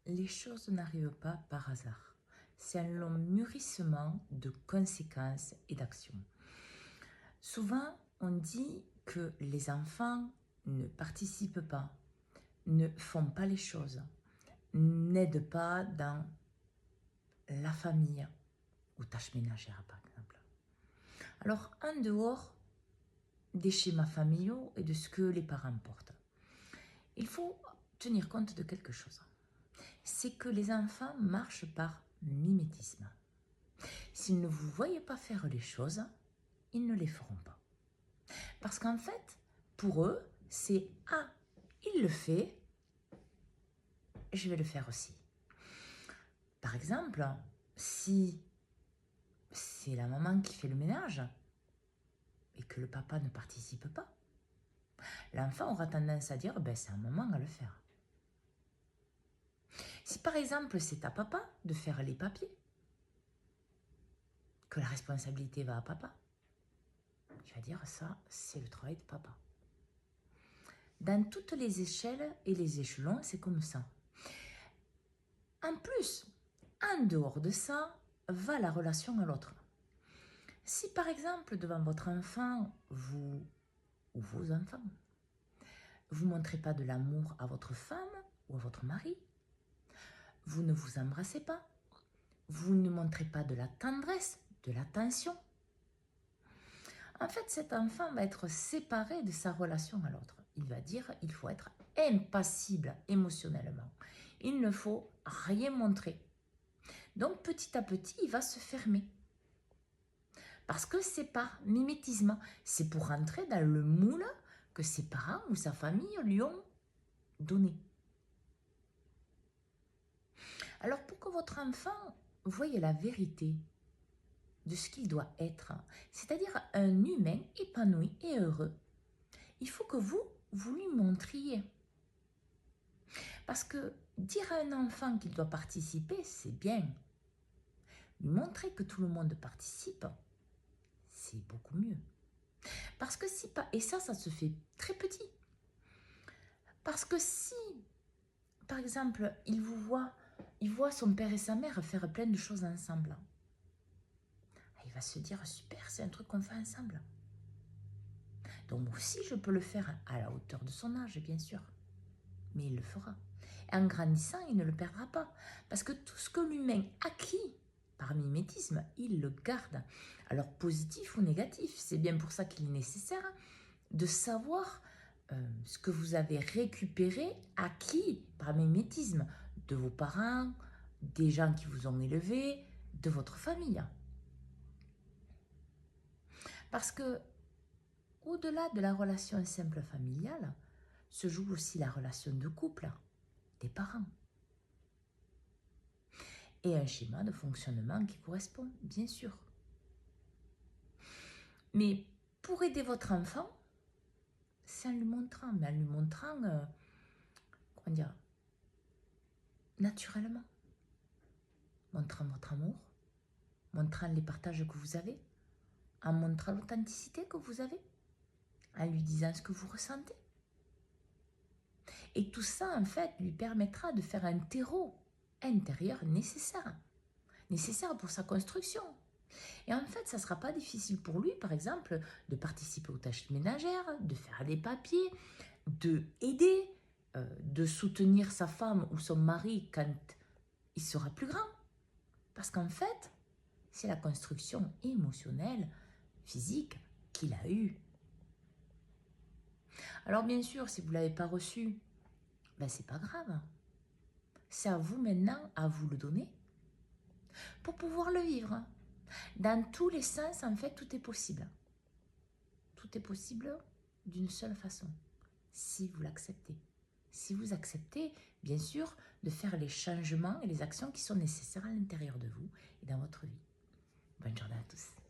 Les choses n'arrivent pas par hasard. C'est un long mûrissement de conséquences et d'actions. Souvent, on dit que les enfants ne participent pas, ne font pas les choses, n'aident pas dans la famille ou tâches ménagères, par exemple. Alors, en dehors des schémas familiaux et de ce que les parents portent, il faut tenir compte de quelque chose. C'est que les enfants marchent par mimétisme. S'ils ne vous voyaient pas faire les choses, ils ne les feront pas. Parce qu'en fait, pour eux, c'est « Ah, il le fait, je vais le faire aussi ». Par exemple, si c'est la maman qui fait le ménage et que le papa ne participe pas, l'enfant aura tendance à dire « c'est à maman à le faire ». Si par exemple c'est à papa de faire les papiers, que la responsabilité va à papa, il va dire ça, c'est le travail de papa. Dans toutes les échelles et les échelons, c'est comme ça. En plus, en dehors de ça, va la relation à l'autre. Si par exemple, devant votre enfant, vous ou vos enfants, vous ne montrez pas de l'amour à votre femme ou à votre mari, vous ne vous embrassez pas, vous ne montrez pas de la tendresse, de l'attention, en fait, cet enfant va être séparé de sa relation à l'autre. Il va dire il faut être impassible émotionnellement. Il ne faut rien montrer. Donc, petit à petit, il va se fermer. Parce que c'est par mimétisme. C'est pour rentrer dans le moule que ses parents ou sa famille lui ont donné. Alors, pour que votre enfant voie la vérité de ce qu'il doit être, c'est-à-dire un humain épanoui et heureux, il faut que vous lui montriez. Parce que dire à un enfant qu'il doit participer, c'est bien. Lui montrer que tout le monde participe, c'est beaucoup mieux. Parce que si pas, et ça se fait très petit. Parce que si, par exemple, il voit son père et sa mère faire plein de choses ensemble, il va se dire super, c'est un truc qu'on fait ensemble. Donc moi aussi, je peux le faire à la hauteur de son âge, bien sûr. Mais il le fera. Et en grandissant, il ne le perdra pas. Parce que tout ce que l'humain acquis par mimétisme, il le garde. Alors positif ou négatif, c'est bien pour ça qu'il est nécessaire de savoir ce que vous avez récupéré, acquis par mimétisme, de vos parents, des gens qui vous ont élevé, de votre famille. Parce que au-delà de la relation simple familiale, se joue aussi la relation de couple, des parents. Et un schéma de fonctionnement qui correspond, bien sûr. Mais pour aider votre enfant, c'est en lui montrant, mais en lui montrant, comment dire, naturellement. Montrant votre amour, montrant les partages que vous avez, en montrant l'authenticité que vous avez, en lui disant ce que vous ressentez. Et tout ça, en fait, lui permettra de faire un terreau intérieur nécessaire pour sa construction. Et en fait, ça ne sera pas difficile pour lui, par exemple, de participer aux tâches ménagères, de faire les papiers, de aider, de soutenir sa femme ou son mari quand il sera plus grand. Parce qu'en fait, c'est la construction émotionnelle, physique qu'il a eue. Alors bien sûr, si vous ne l'avez pas reçu, c'est pas grave. C'est à vous maintenant, à vous le donner, pour pouvoir le vivre. Dans tous les sens, en fait, tout est possible. Tout est possible d'une seule façon, si vous l'acceptez. Si vous acceptez, bien sûr, de faire les changements et les actions qui sont nécessaires à l'intérieur de vous et dans votre vie. Bonne journée à tous.